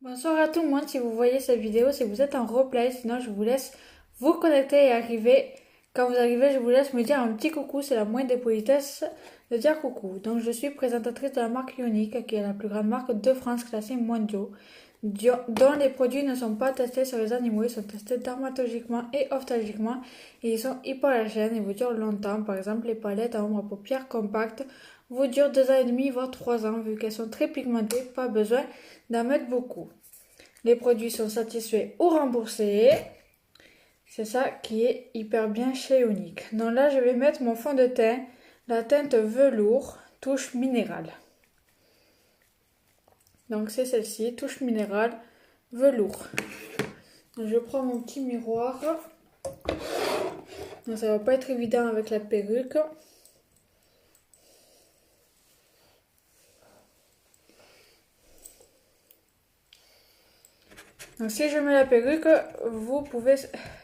Bonsoir à tout le monde, si vous voyez cette vidéo, si vous êtes en replay, sinon je vous laisse vous connecter et arriver. Quand vous arrivez, je vous laisse me dire un petit coucou, c'est la moindre des politesses de dire coucou. Donc je suis présentatrice de la marque Ionic, qui est la plus grande marque de France classée mondiaux, dont les produits ne sont pas testés sur les animaux, ils sont testés dermatologiquement et ophtalmiquement, et ils sont hypoallergènes et vous durent longtemps. Par exemple, les palettes à ombre à paupières compactes vous durent 2 ans et demi, voire 3 ans, vu qu'elles sont très pigmentées, pas besoin d'en mettre beaucoup. Les produits sont satisfaits ou remboursés. C'est ça qui est hyper bien chez Ionic. Donc là, je vais mettre mon fond de teint, la teinte velours, touche minérale. Donc c'est celle-ci, touche minérale, velours. Donc, je prends mon petit miroir. Donc ça va pas être évident avec la perruque. Donc si je mets la perruque, vous pouvez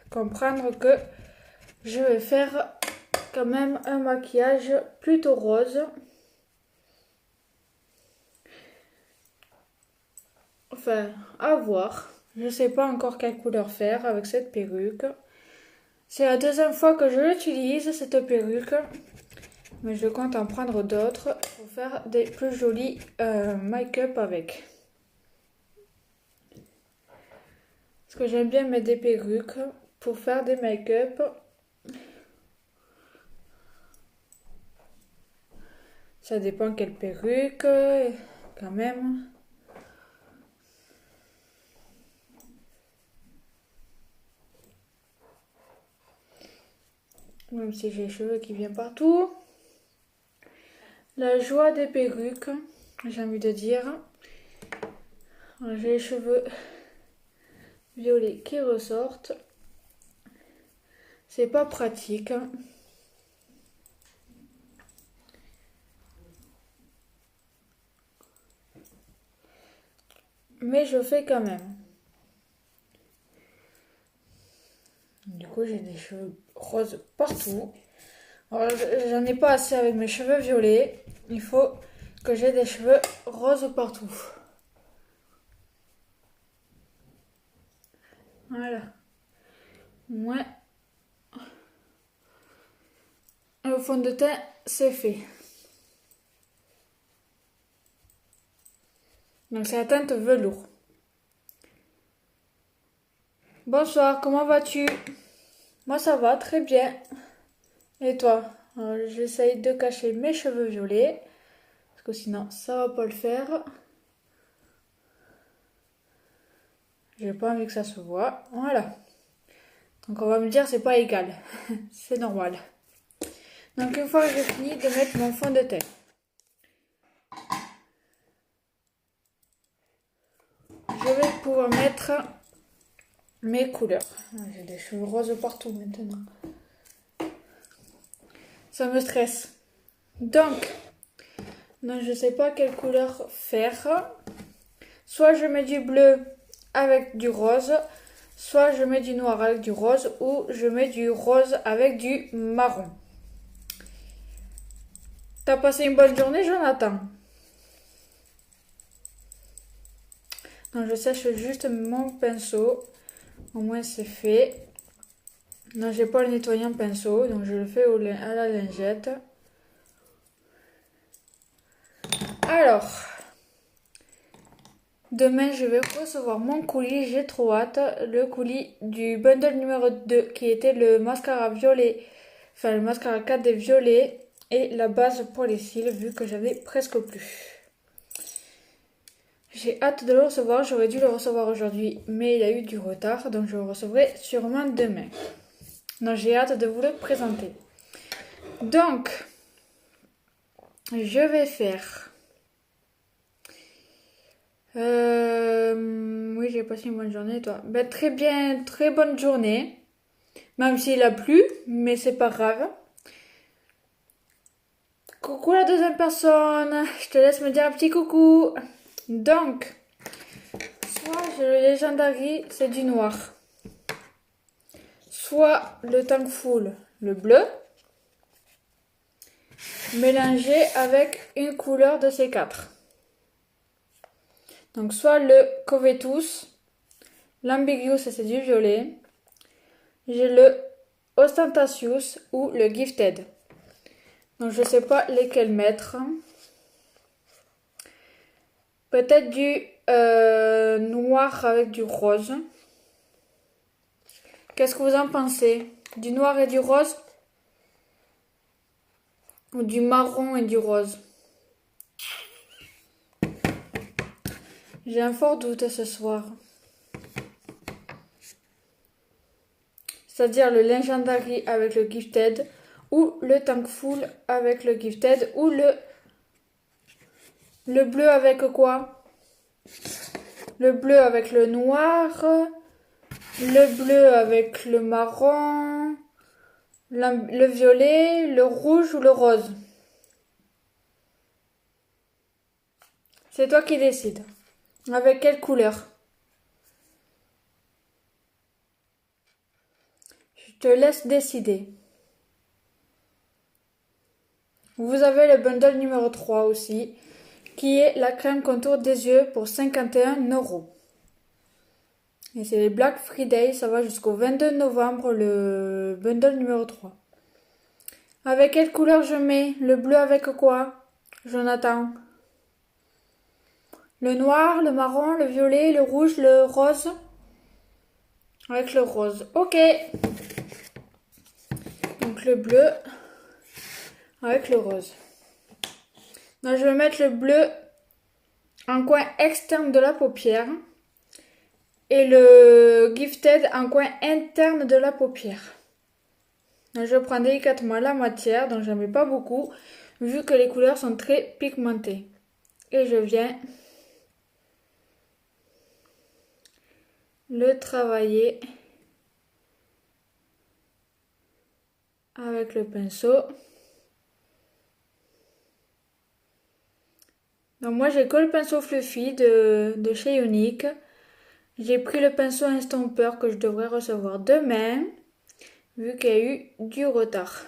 comprendre que je vais faire quand même un maquillage plutôt rose. Enfin, à voir. Je sais pas encore quelle couleur faire avec cette perruque. C'est la deuxième fois que je l'utilise, cette perruque. Mais je compte en prendre d'autres pour faire des plus jolis make-up avec. Parce que j'aime bien mettre des perruques pour faire des make-up. Ça dépend quelle perruque, quand même. Même si j'ai les cheveux qui viennent partout. La joie des perruques, j'ai envie de dire. J'ai les cheveux violets qui ressortent. C'est pas pratique. Mais je fais quand même. Du coup, j'ai des cheveux roses partout. Alors, j'en ai pas assez avec mes cheveux violets. Il faut que j'ai des cheveux roses partout. Voilà. Moi, le fond de teint, c'est fait. Donc, c'est la teinte velours. Bonsoir, comment vas-tu? Moi, ça va, très bien. Et toi? J'essaye de cacher mes cheveux violets. Parce que sinon, ça va pas le faire. J'ai pas envie que ça se voit. Voilà. Donc on va me dire c'est pas égal. C'est normal. Donc une fois que j'ai fini de mettre mon fond de teint, je vais pouvoir mettre mes couleurs. J'ai des cheveux roses partout maintenant. Ça me stresse. Donc, non, je sais pas quelle couleur faire. Soit je mets du bleu avec du rose, soit je mets du noir avec du rose, ou je mets du rose avec du marron. T'as passé une bonne journée, Jonathan? Non, je sèche juste mon pinceau. Au moins c'est fait. Non, j'ai pas le nettoyant pinceau, donc je le fais à la lingette. Alors, demain je vais recevoir mon colis, j'ai trop hâte. Le colis du bundle numéro 2 qui était le mascara violet, enfin le mascara 4D violet et la base pour les cils vu que j'en ai presque plus. J'ai hâte de le recevoir, j'aurais dû le recevoir aujourd'hui, mais il y a eu du retard, donc je le recevrai sûrement demain. Donc j'ai hâte de vous le présenter. Donc, je vais faire... Oui, j'ai passé une bonne journée, toi. Ben, très bien, très bonne journée. Même s'il a plu, mais c'est pas grave. Coucou la deuxième personne. Je te laisse me dire un petit coucou. Donc, soit j'ai le Legendary, c'est du noir. Soit le Tank Full, le bleu. Mélangé avec une couleur de ces quatre. Donc soit le Covetus, l'Ambiguous, c'est du violet. J'ai le Ostentatious ou le Gifted. Donc je sais pas lesquels mettre. Peut-être du noir avec du rose. Qu'est-ce que vous en pensez? Du noir et du rose? Ou du marron et du rose? J'ai un fort doute ce soir. C'est-à-dire le Legendary avec le Gifted, ou le Thankful avec le Gifted, ou le bleu avec quoi? Le bleu avec le noir, le bleu avec le marron, le violet, le rouge ou le rose? C'est toi qui décides. Avec quelle couleur? Je te laisse décider. Vous avez le bundle numéro 3 aussi, qui est la crème contour des yeux pour 51 €. Et c'est les Black Friday, ça va jusqu'au 22 novembre, le bundle numéro 3. Avec quelle couleur je mets? Le bleu avec quoi, Jonathan? Le noir, le marron, le violet, le rouge, le rose? Avec le rose. Ok. Donc le bleu avec le rose. Donc je vais mettre le bleu en coin externe de la paupière et le Gifted en coin interne de la paupière. Donc je prends délicatement la matière, donc j'en mets pas beaucoup, vu que les couleurs sont très pigmentées. Et je viens le travailler avec le pinceau. Donc moi j'ai que le pinceau Fluffy de chez Unique. J'ai pris le pinceau Instompeur que je devrais recevoir demain, vu qu'il y a eu du retard.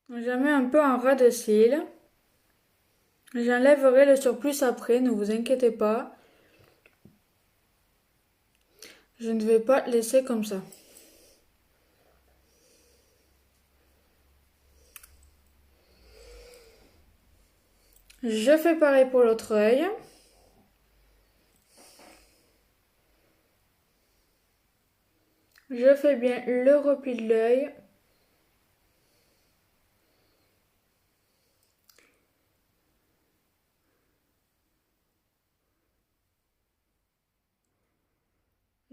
J'en mets un peu en ras de cils. J'enlèverai le surplus après, ne vous inquiétez pas. Je ne vais pas laisser comme ça. Je fais pareil pour l'autre œil. Je fais bien le repli de l'œil.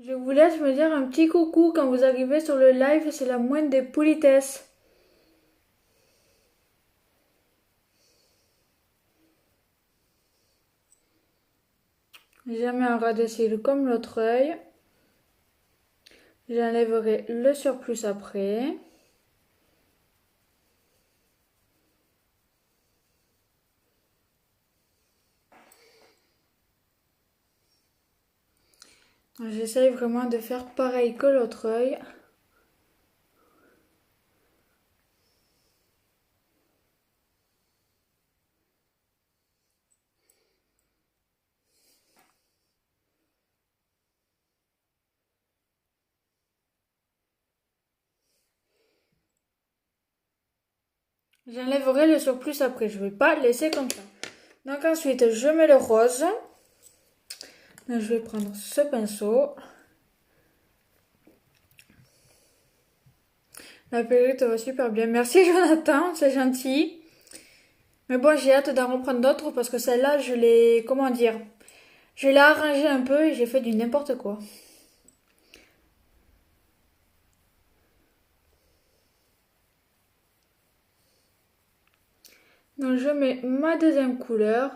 Je vous laisse me dire un petit coucou quand vous arrivez sur le live, c'est la moindre des politesses. J'en mets un ras de cils comme l'autre œil. J'enlèverai le surplus après. J'essaye vraiment de faire pareil que l'autre œil. J'enlèverai le surplus après, je ne vais pas laisser comme ça. Donc ensuite, je mets le rose. Donc, je vais prendre ce pinceau. La perruque va super bien. Merci Jonathan, c'est gentil. Mais bon, j'ai hâte d'en reprendre d'autres parce que celle-là, je l'ai, comment dire, je l'ai arrangée un peu et j'ai fait du n'importe quoi. Donc je mets ma deuxième couleur.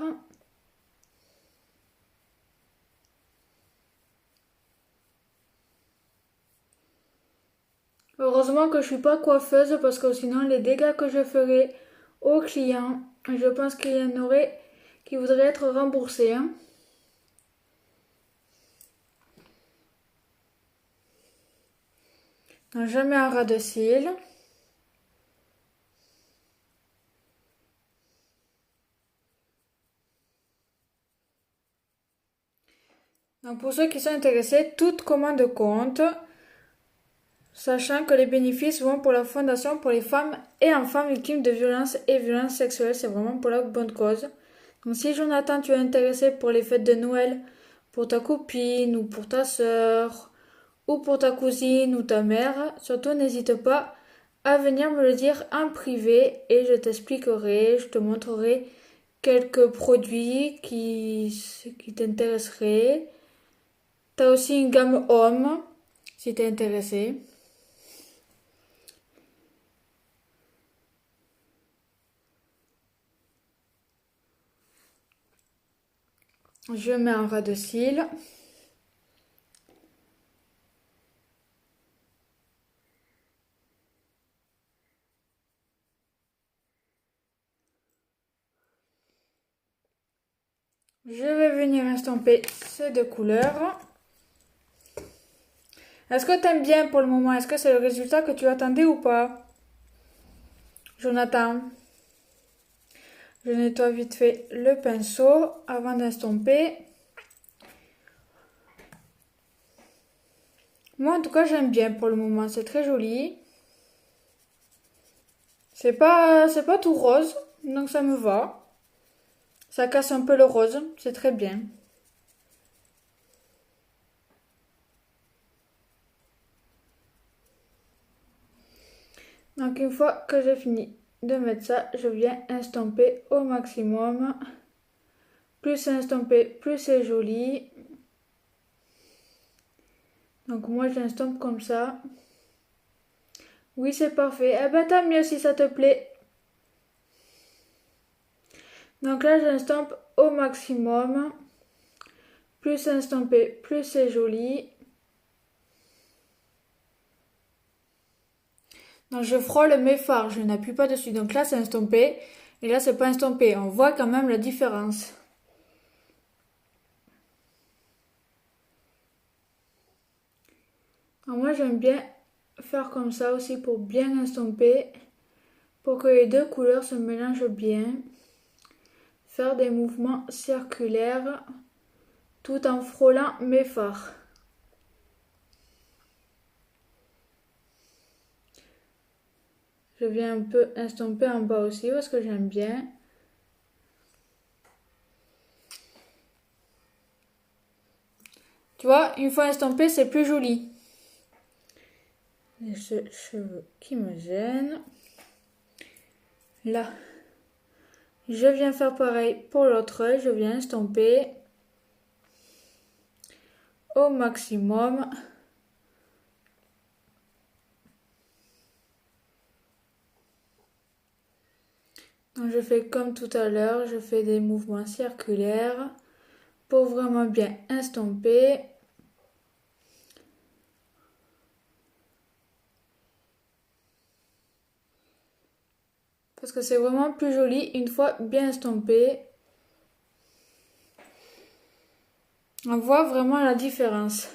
Heureusement que je suis pas coiffeuse parce que sinon les dégâts que je ferais aux clients, je pense qu'il y en aurait qui voudraient être remboursés. Hein. Donc, je mets un ras de cils. Donc, pour ceux qui sont intéressés, toute commande compte, sachant que les bénéfices vont pour la fondation pour les femmes et enfants victimes de violences et violences sexuelles. C'est vraiment pour la bonne cause. Donc, si Jonathan, tu es intéressé pour les fêtes de Noël, pour ta copine ou pour ta soeur, ou pour ta cousine ou ta mère, surtout n'hésite pas à venir me le dire en privé et je t'expliquerai, je te montrerai quelques produits qui t'intéresseraient. T'as aussi une gamme homme, si t'es intéressé. Je mets un ras de cils. Je vais venir estomper ces deux couleurs. Est-ce que t'aimes bien pour le moment? Est-ce que c'est le résultat que tu attendais ou pas? Jonathan, je nettoie vite fait le pinceau avant d'estomper. Moi, en tout cas, j'aime bien pour le moment. C'est très joli. C'est pas tout rose, donc ça me va. Ça casse un peu le rose, c'est très bien. Donc, une fois que j'ai fini de mettre ça, je viens estomper au maximum. Plus c'est estompé, plus c'est joli. Donc, moi, j'estompe comme ça. Oui, c'est parfait. Eh ben, tant mieux si ça te plaît. Donc là, j'estompe au maximum. Plus c'est estompé, plus c'est joli. Donc je frôle mes fards, je n'appuie pas dessus. Donc là, c'est estompé. Et là, c'est pas estompé. On voit quand même la différence. Alors moi, j'aime bien faire comme ça aussi pour bien estomper. Pour que les deux couleurs se mélangent bien. Faire des mouvements circulaires tout en frôlant mes fards. Je viens un peu estomper en bas aussi parce que j'aime bien. Tu vois, une fois estompé, c'est plus joli. Les cheveux qui me gênent. Là, je viens faire pareil pour l'autre œil. Je viens estomper au maximum. Donc, je fais comme tout à l'heure. Je fais des mouvements circulaires pour vraiment bien estomper. Parce que c'est vraiment plus joli une fois bien estompé. On voit vraiment la différence.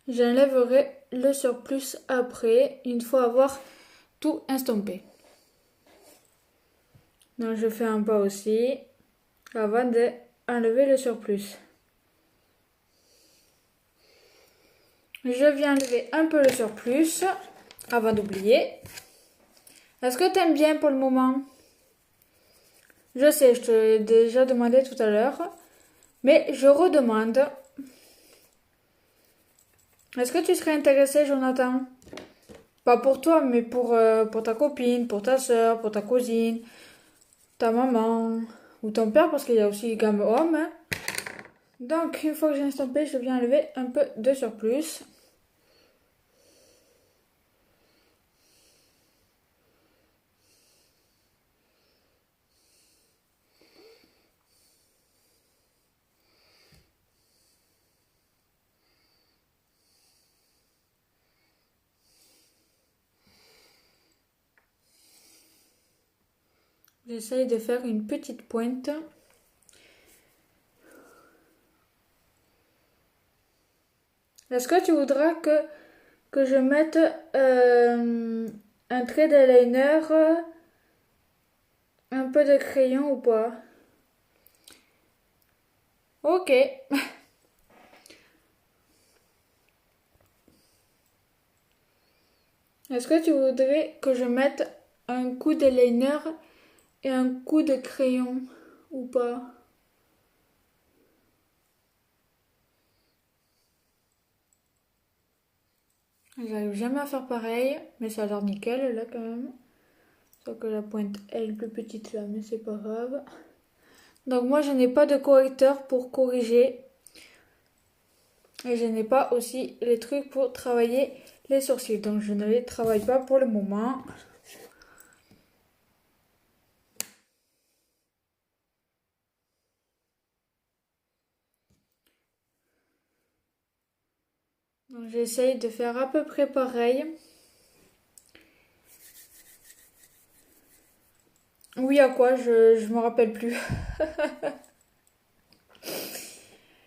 J'enlèverai le surplus après, une fois avoir tout estompé. Donc je fais un pas aussi, avant d'enlever le surplus. Je viens enlever un peu le surplus, avant d'oublier. Est-ce que tu aimes bien pour le moment? Je sais, je te l'ai déjà demandé tout à l'heure, mais je redemande. Est-ce que tu serais intéressé, Jonathan? Pas pour toi, mais pour ta copine, pour ta soeur, pour ta cousine, ta maman ou ton père, parce qu'il y a aussi gamme homme. Hein. Donc, une fois que j'ai estampé, je viens enlever un peu de surplus. J'essaye de faire une petite pointe. Est-ce que tu voudras que je mette un trait d'eyeliner, un peu de crayon ou pas? Ok. Est-ce que tu voudrais que je mette un coup d'eyeliner et un coup de crayon ou pas? J'arrive jamais à faire pareil, mais ça a l'air nickel là quand même. Sauf que la pointe elle est plus petite là, mais c'est pas grave. Donc moi je n'ai pas de correcteur pour corriger. Et je n'ai pas aussi les trucs pour travailler les sourcils. Donc je ne les travaille pas pour le moment. Donc j'essaye de faire à peu près pareil. Oui, à quoi? Je me rappelle plus.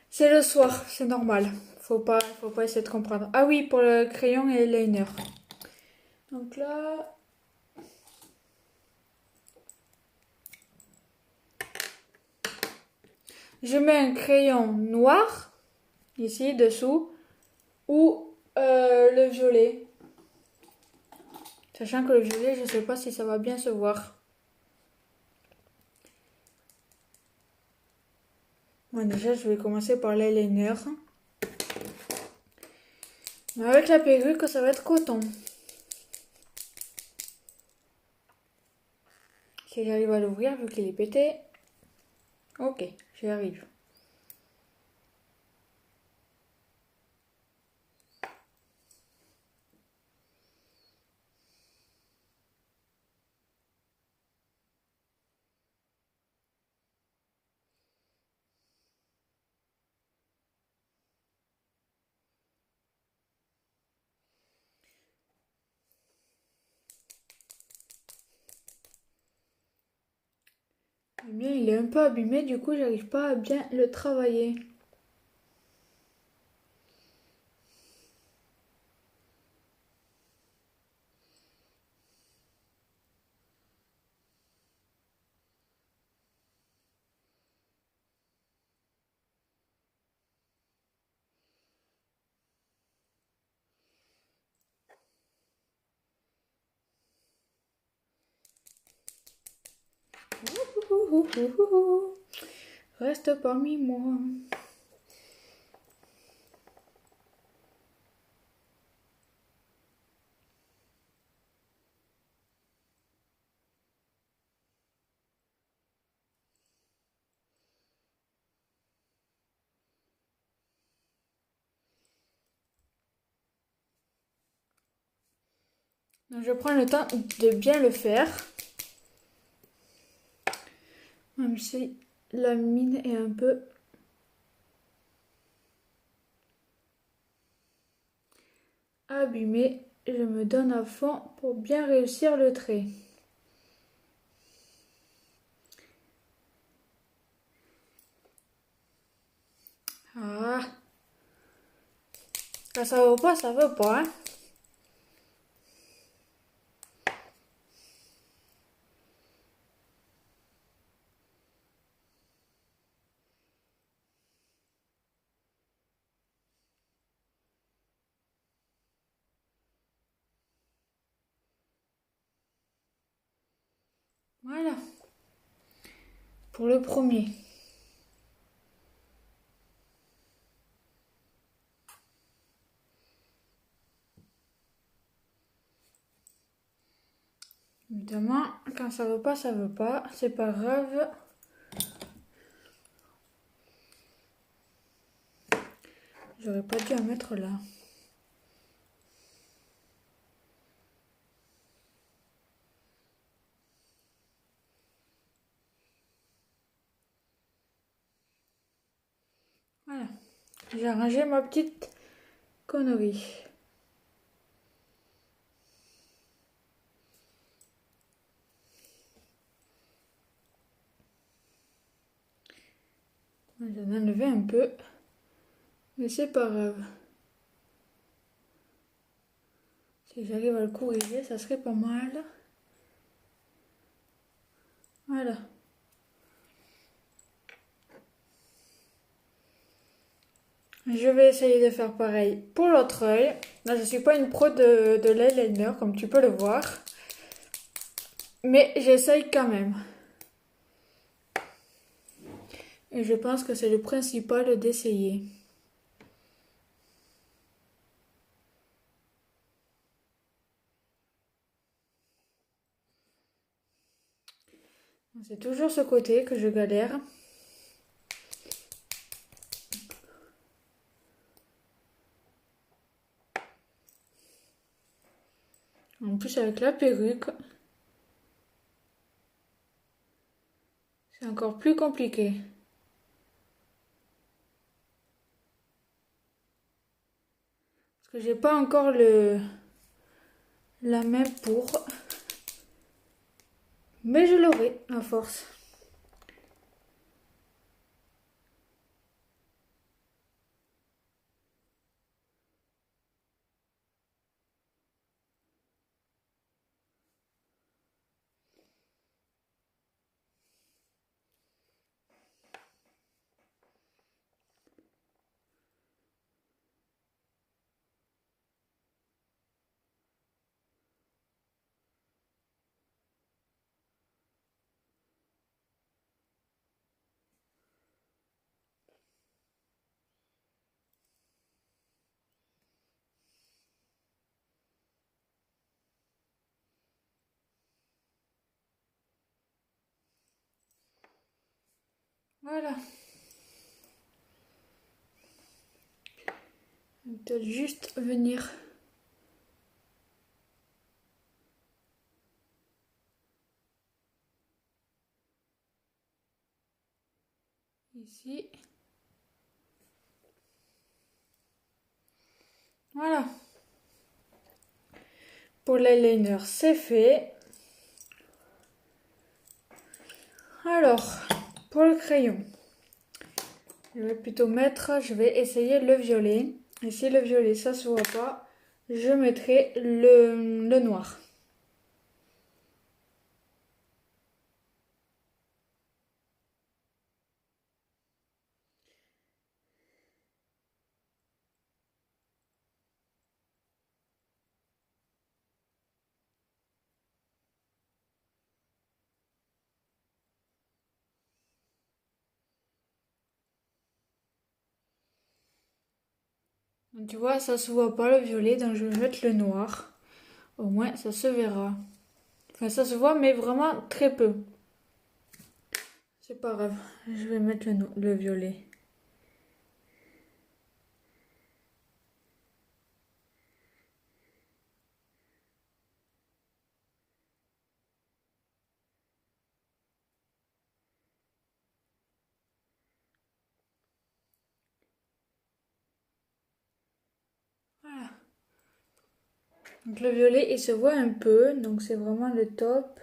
C'est le soir, c'est normal. Faut pas essayer de comprendre. Ah oui, pour le crayon et le liner. Donc là... Je mets un crayon noir, ici, dessous, ou le violet. Sachant que le violet, je sais pas si ça va bien se voir. Bon, déjà, je vais commencer par l'eyeliner. Mais avec la perruque, ça va être coton. Si j'arrive à l'ouvrir, vu qu'il est pété. Ok, j'y arrive. Eh bien, il est un peu abîmé, du coup, j'arrive pas à bien le travailler. Reste parmi moi. Donc, je prends le temps de bien le faire. Même si la mine est un peu abîmée, je me donne à fond pour bien réussir le trait. Ah, quand ça veut pas, ça veut pas, hein. Voilà, pour le premier. Évidemment, quand ça veut pas, ça veut pas. C'est pas grave. J'aurais pas dû en mettre là. Voilà. J'ai rangé ma petite connerie. J'en ai enlevé un peu. Mais c'est pas grave. Si j'arrive à le corriger, ça serait pas mal. Voilà. Je vais essayer de faire pareil pour l'autre œil. Là, je suis pas une pro de l'eyeliner, comme tu peux le voir. Mais j'essaye quand même. Et je pense que c'est le principal d'essayer. C'est toujours ce côté que je galère. En plus avec la perruque, c'est encore plus compliqué. Parce que j'ai pas encore la main pour. Mais je l'aurai à force. Voilà. On peut juste venir. Ici. Voilà. Pour l'eyeliner, c'est fait. Alors, pour le crayon, je vais essayer le violet. Et si le violet, ça se voit pas, je mettrai le noir. Donc, tu vois, ça se voit pas le violet, donc je vais mettre le noir. Au moins, ça se verra. Enfin, ça se voit, mais vraiment très peu. C'est pas grave, je vais mettre le violet. Voilà. Donc le violet, il se voit un peu, donc c'est vraiment le top.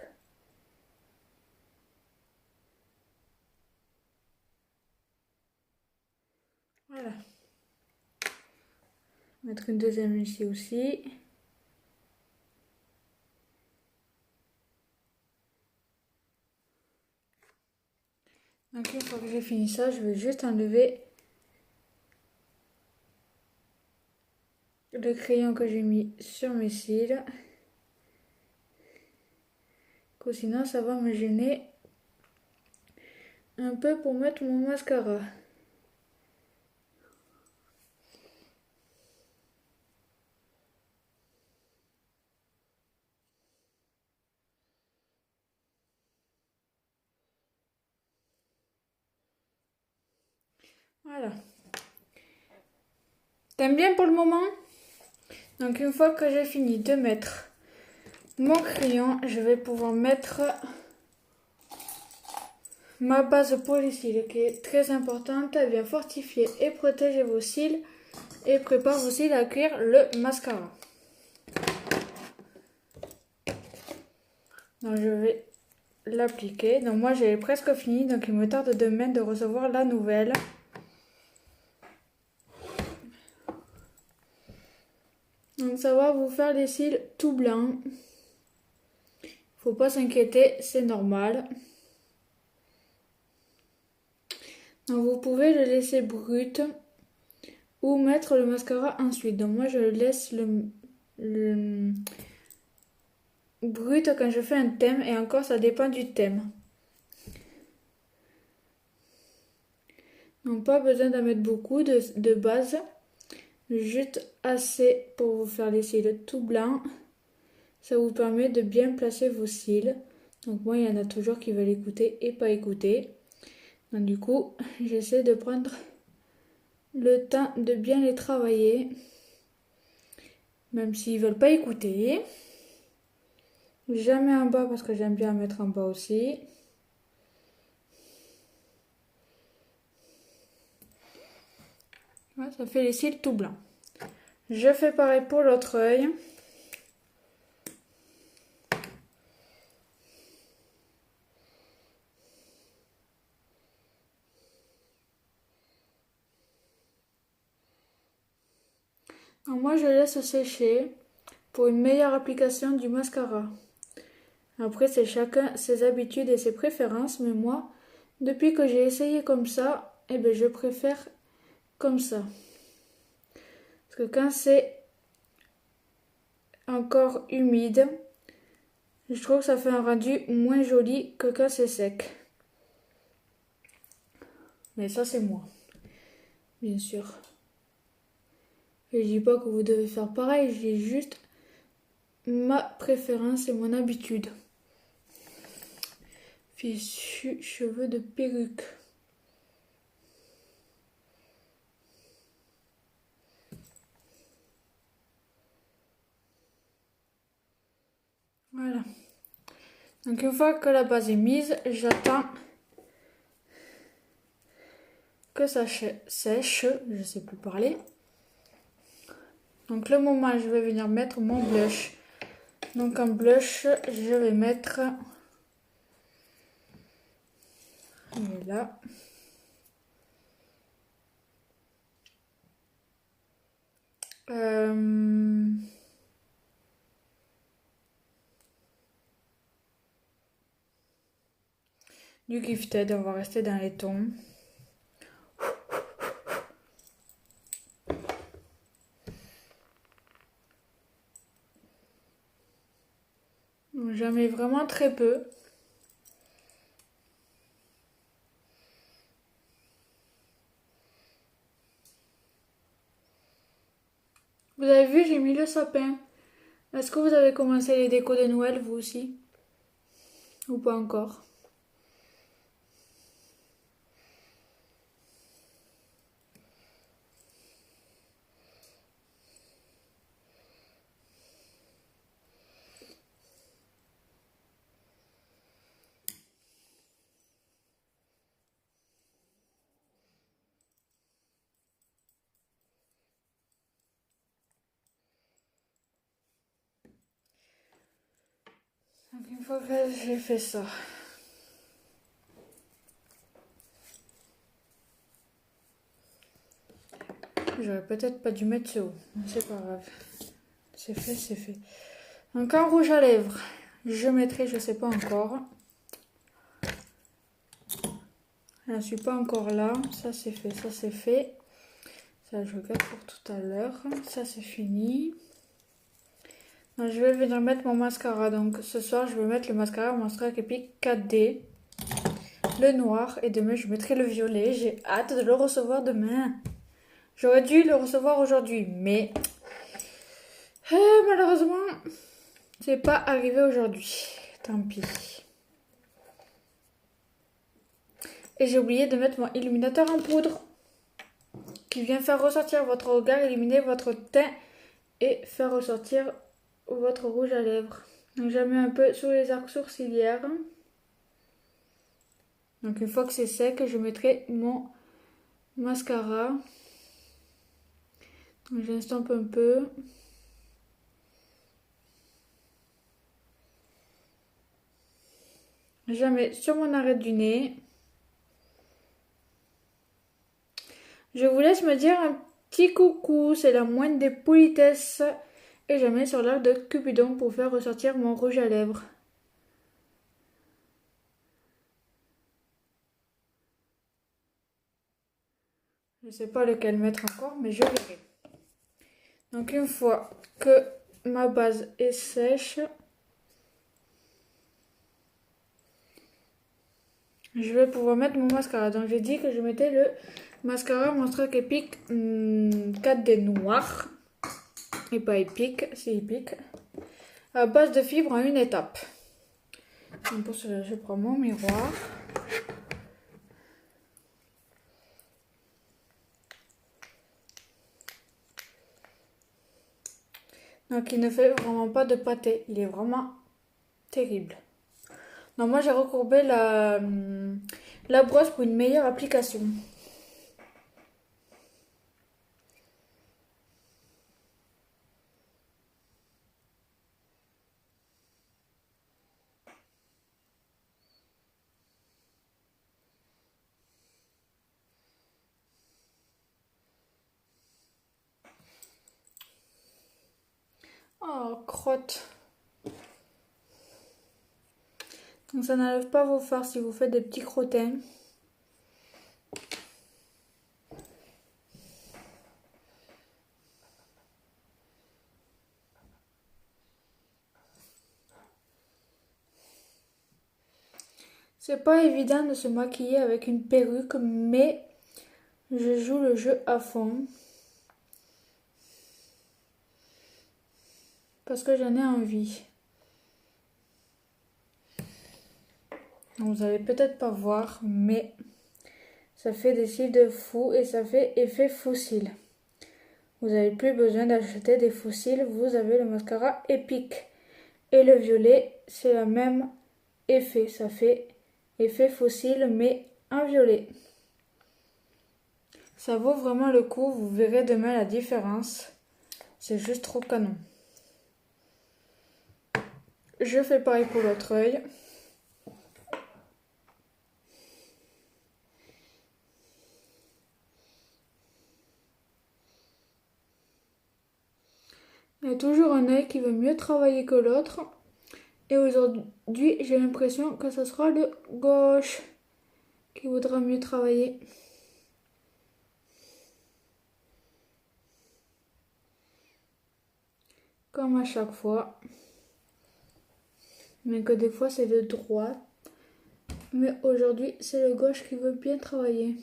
Voilà. Mettre une deuxième ici aussi. Donc une fois que j'ai fini ça, je vais juste enlever le crayon que j'ai mis sur mes cils. Sinon ça va me gêner un peu pour mettre mon mascara. Voilà. T'aimes bien pour le moment? Donc une fois que j'ai fini de mettre mon crayon, je vais pouvoir mettre ma base pour les cils qui est très importante. Elle vient fortifier et protéger vos cils et prépare vos cils à accueillir le mascara. Donc je vais l'appliquer. Donc moi j'ai presque fini, donc il me tarde demain de recevoir la nouvelle. Donc ça va vous faire les cils tout blancs. Faut pas s'inquiéter, c'est normal. Donc vous pouvez le laisser brut ou mettre le mascara ensuite. Donc moi je laisse le brut quand je fais un thème et encore ça dépend du thème. Donc pas besoin d'en mettre beaucoup de base. Juste assez pour vous faire les cils tout blancs. Ça vous permet de bien placer vos cils. Donc moi, il y en a toujours qui veulent écouter et pas écouter. Donc du coup, j'essaie de prendre le temps de bien les travailler. Même s'ils veulent pas écouter. Jamais en bas parce que j'aime bien mettre en bas aussi. Voilà, ça fait les cils tout blancs. Je fais pareil pour l'autre œil. Alors moi, je laisse sécher pour une meilleure application du mascara. Après, c'est chacun ses habitudes et ses préférences, mais moi, depuis que j'ai essayé comme ça, eh ben, je préfère comme ça. Parce que quand c'est encore humide, je trouve que ça fait un rendu moins joli que quand c'est sec. Mais ça, c'est moi, bien sûr. Et je dis pas que vous devez faire pareil, je dis juste ma préférence et mon habitude. Fichu cheveux de perruque. Voilà. Donc une fois que la base est mise, j'attends que ça sèche, je sais plus parler. Donc le moment je vais venir mettre mon blush. Donc en blush, je vais mettre là. Du Gifted, on va rester dans les tons. J'en mets vraiment très peu. Vous avez vu, j'ai mis le sapin. Est-ce que vous avez commencé les décos de Noël, vous aussi? Ou pas encore? Donc une fois que j'ai fait ça, j'aurais peut-être pas dû mettre ce haut, c'est pas grave. C'est fait, c'est fait. Donc en rouge à lèvres, je mettrai, je sais pas encore. Je ne suis pas encore là. Ça c'est fait, ça c'est fait. Ça je garde pour tout à l'heure. Ça c'est fini. Donc, je vais venir mettre mon mascara. Donc ce soir je vais mettre le mascara Monster Epic 4D. Le noir. Et demain je mettrai le violet. J'ai hâte de le recevoir demain. J'aurais dû le recevoir aujourd'hui. Mais malheureusement c'est pas arrivé aujourd'hui. Tant pis. Et j'ai oublié de mettre mon illuminateur en poudre. Qui vient faire ressortir votre regard, éliminer votre teint et faire ressortir votre rouge à lèvres. Donc j'en mets un peu sur les arcs sourcilières. Donc une fois que c'est sec, je mettrai mon mascara. Donc j'estompe un peu. Je la mets sur mon arête du nez. Je vous laisse me dire un petit coucou, c'est la moindre des politesses. Et je mets sur l'arc de Cupidon pour faire ressortir mon rouge à lèvres. Je ne sais pas lequel mettre encore, mais je verrai. Donc une fois que ma base est sèche, je vais pouvoir mettre mon mascara. Donc j'ai dit que je mettais le mascara Monster Epic 4D noir. Et pas épique, c'est épique. À base de fibres en une étape. Donc pour cela, je prends mon miroir. Donc il ne fait vraiment pas de pâté. Il est vraiment terrible. Donc moi j'ai recourbé la brosse pour une meilleure application. Oh, crotte. Donc ça n'enlève pas vos fards si vous faites des petits crottins. C'est pas évident de se maquiller avec une perruque, mais je joue le jeu à fond. Parce que j'en ai envie. Vous allez peut-être pas voir, mais ça fait des cils de fou et ça fait effet fossile. Vous n'avez plus besoin d'acheter des fossiles, vous avez le mascara Epic. Et le violet, c'est le même effet. Ça fait effet fossile, mais en violet. Ça vaut vraiment le coup, vous verrez demain la différence. C'est juste trop canon. Je fais pareil pour l'autre œil. Il y a toujours un œil qui veut mieux travailler que l'autre. Et aujourd'hui, j'ai l'impression que ce sera le gauche qui voudra mieux travailler. Comme à chaque fois. Mais que des fois, c'est le droit. Mais aujourd'hui, c'est le gauche qui veut bien travailler.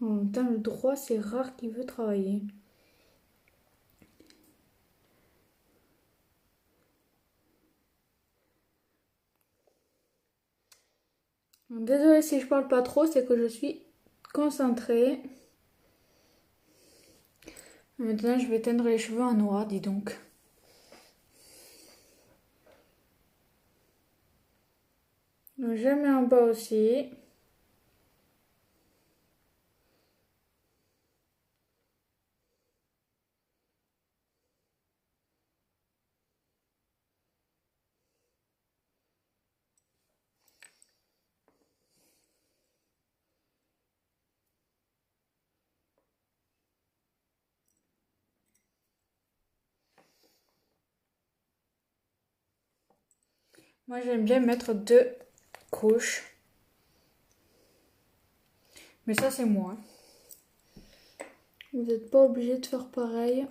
En même temps, le droit, c'est rare qu'il veut travailler. Désolée si je parle pas trop, c'est que je suis concentrée. Maintenant, je vais teindre les cheveux en noir, dis donc. Donc, je mets en bas aussi. Moi, j'aime bien mettre 2 couches. Mais ça, c'est moi. Vous n'êtes pas obligé de faire pareil.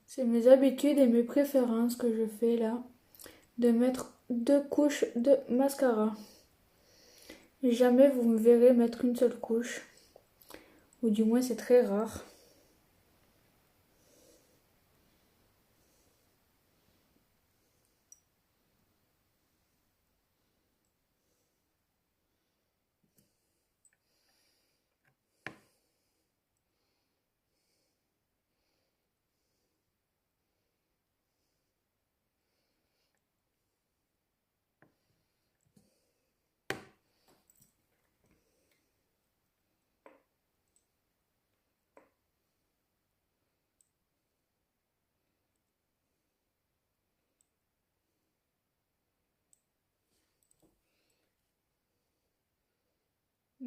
C'est mes habitudes et mes préférences que je fais là. De mettre 2 couches de mascara. Jamais vous me verrez mettre une seule couche. Ou du moins, c'est très rare.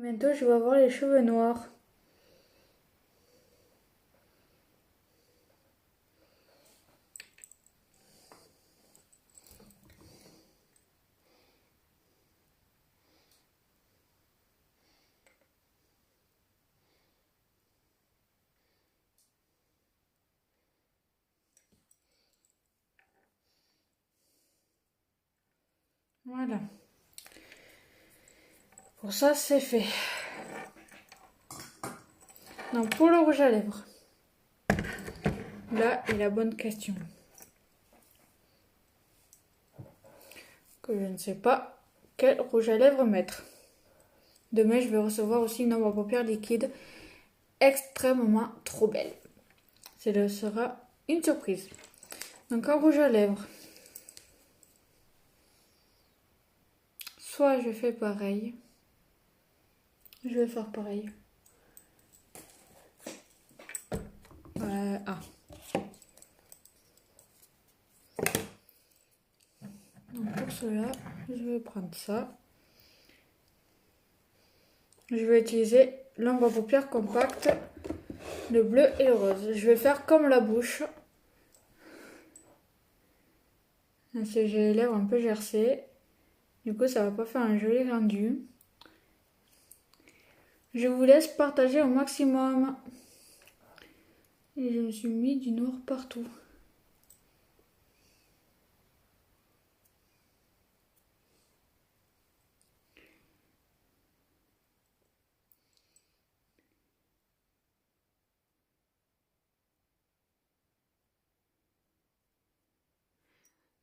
Bientôt, je vais avoir les cheveux noirs. Voilà. Pour ça, c'est fait. Donc, pour le rouge à lèvres, là est la bonne question. Que je ne sais pas quel rouge à lèvres mettre. Demain, je vais recevoir aussi une ombre à paupières liquide extrêmement trop belle. Ce sera une surprise. Donc, en rouge à lèvres, soit je fais pareil. Je vais faire pareil. Donc pour cela, je vais prendre ça. Je vais utiliser l'ombre à paupières compacte, le bleu et le rose. Je vais faire comme la bouche. J'ai les lèvres un peu gercées. Du coup, ça va pas faire un joli rendu. Je vous laisse partager au maximum. Et je me suis mis du noir partout.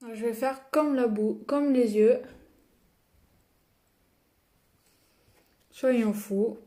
Alors, je vais faire comme la boue, comme les yeux. Soyons fous.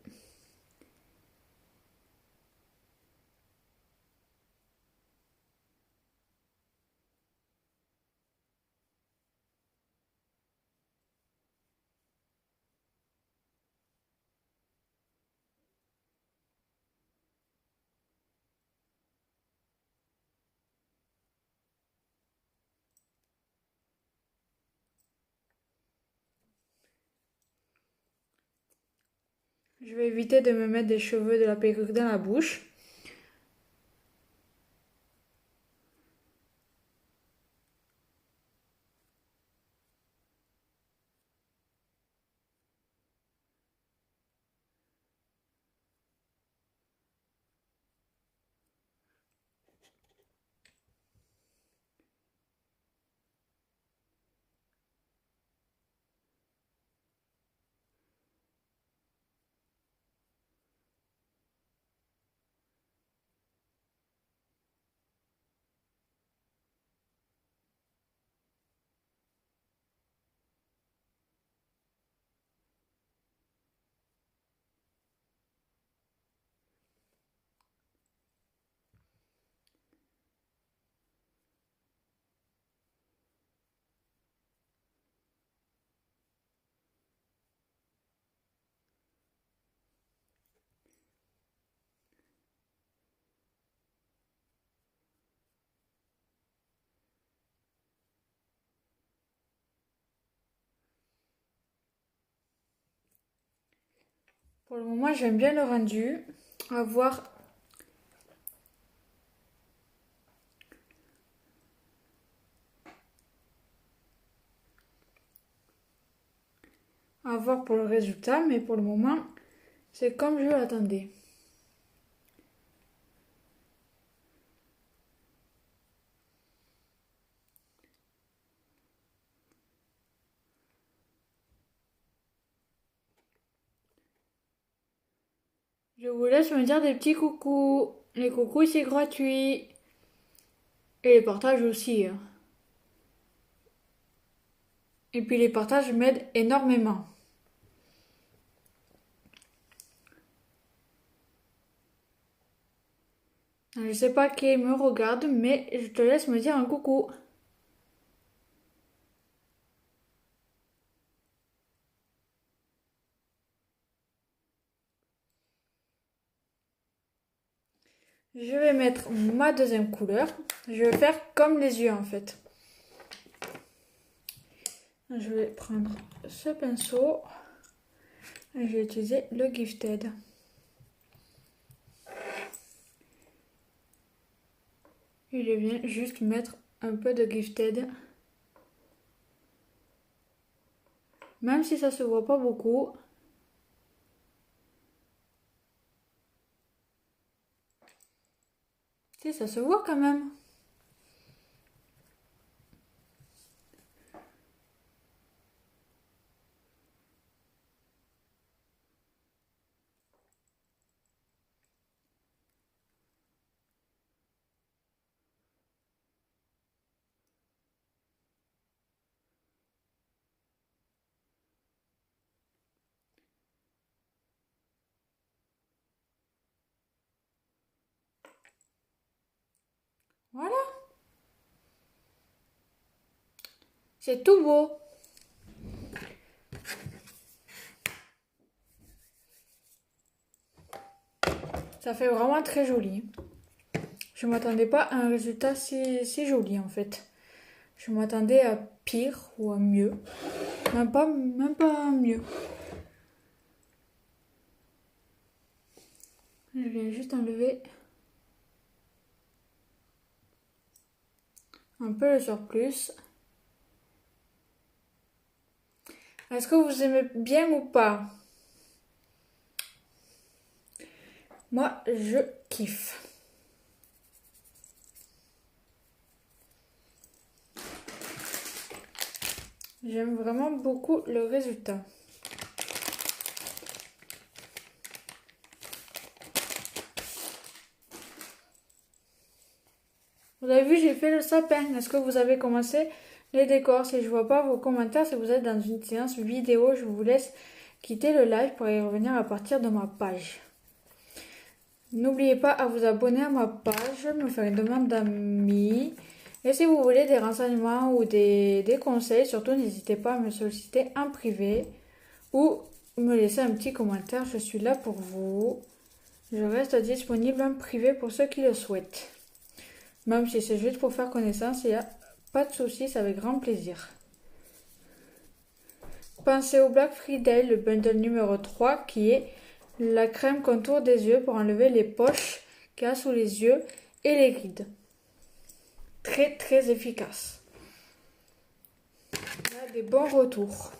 Je vais éviter de me mettre des cheveux de la perruque dans la bouche. Pour le moment, j'aime bien le rendu. À voir pour le résultat, mais pour le moment, c'est comme je l'attendais. Je vous laisse me dire des petits coucous. Les coucous, c'est gratuit. Et les partages aussi, hein. Et puis les partages m'aident énormément. Je sais pas qui me regarde, mais je te laisse me dire un coucou. Je vais mettre ma deuxième couleur. Je vais faire comme les yeux en fait. Je vais prendre ce pinceau. Et j'ai utilisé le Gifted. Et je viens juste mettre un peu de Gifted. Même si ça se voit pas beaucoup. Si, ça se voit quand même. Voilà. C'est tout beau. Ça fait vraiment très joli. Je m'attendais pas à un résultat si joli en fait. Je m'attendais à pire ou à mieux. Même pas mieux. Je viens juste enlever un peu le surplus. Est-ce que vous aimez bien ou pas? Moi, je kiffe. J'aime vraiment beaucoup le résultat. Vous avez vu, j'ai fait le sapin. Est-ce que vous avez commencé les décors? Si je vois pas vos commentaires, si vous êtes dans une séance vidéo, je vous laisse quitter le live pour y revenir à partir de ma page. N'oubliez pas à vous abonner à ma page, me faire une demande d'amis. Et si vous voulez des renseignements ou des conseils, surtout n'hésitez pas à me solliciter en privé ou me laisser un petit commentaire. Je suis là pour vous. Je reste disponible en privé pour ceux qui le souhaitent. Même si c'est juste pour faire connaissance, il n'y a pas de souci, c'est avec grand plaisir. Pensez au Black Friday, le bundle numéro 3 qui est la crème contour des yeux pour enlever les poches qu'il y a sous les yeux et les rides. Très très efficace. Il y a des bons retours.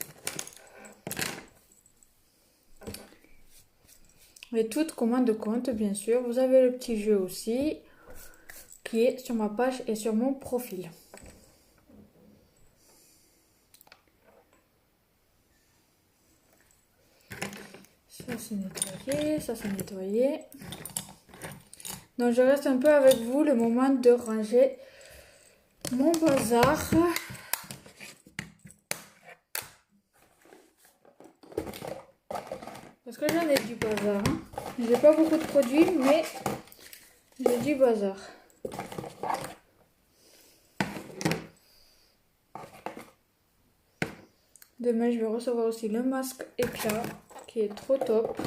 Et toute commande compte bien sûr. Vous avez le petit jeu aussi qui est sur ma page et sur mon profil. Ça c'est nettoyé, ça c'est nettoyé. Donc je reste un peu avec vous le moment de ranger mon bazar. Parce que j'en ai du bazar. Hein. J'ai pas beaucoup de produits, mais j'ai du bazar. Demain, je vais recevoir aussi le masque éclat qui est trop top.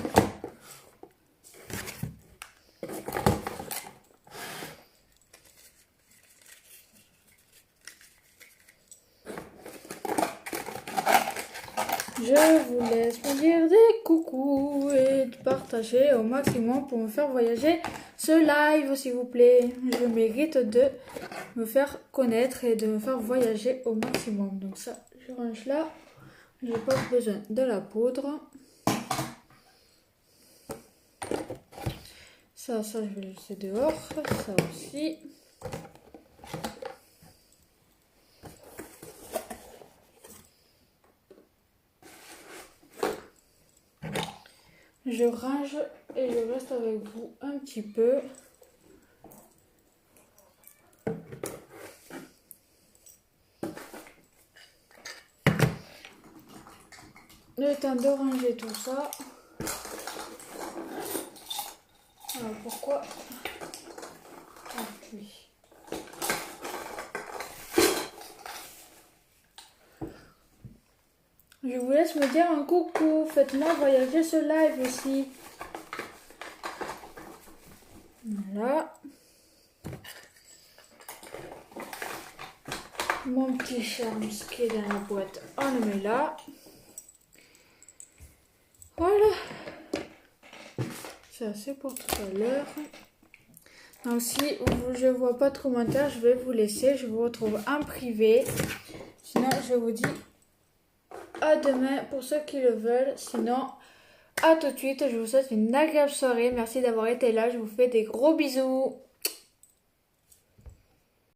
Je vous laisse me dire des coucous et de partager au maximum pour me faire voyager ce live s'il vous plaît. Je mérite de me faire connaître et de me faire voyager au maximum. Donc ça, je range là. J'ai pas besoin de la poudre. Ça, je vais le laisser dehors. Ça aussi. Je range et je reste avec vous un petit peu. Le temps de ranger tout ça. Alors pourquoi appuie. Je vous laisse me dire un coucou. Faites-moi voyager ce live aussi. Voilà. Mon petit charme qui est dans la boîte, on le met là. Voilà. c'est assez pour tout à l'heure. Donc si je ne vois pas de commentaires, je vais vous laisser. Je vous retrouve en privé. Sinon, je vous dis à demain pour ceux qui le veulent. Sinon, à tout de suite. Je vous souhaite une agréable soirée. Merci d'avoir été là. Je vous fais des gros bisous.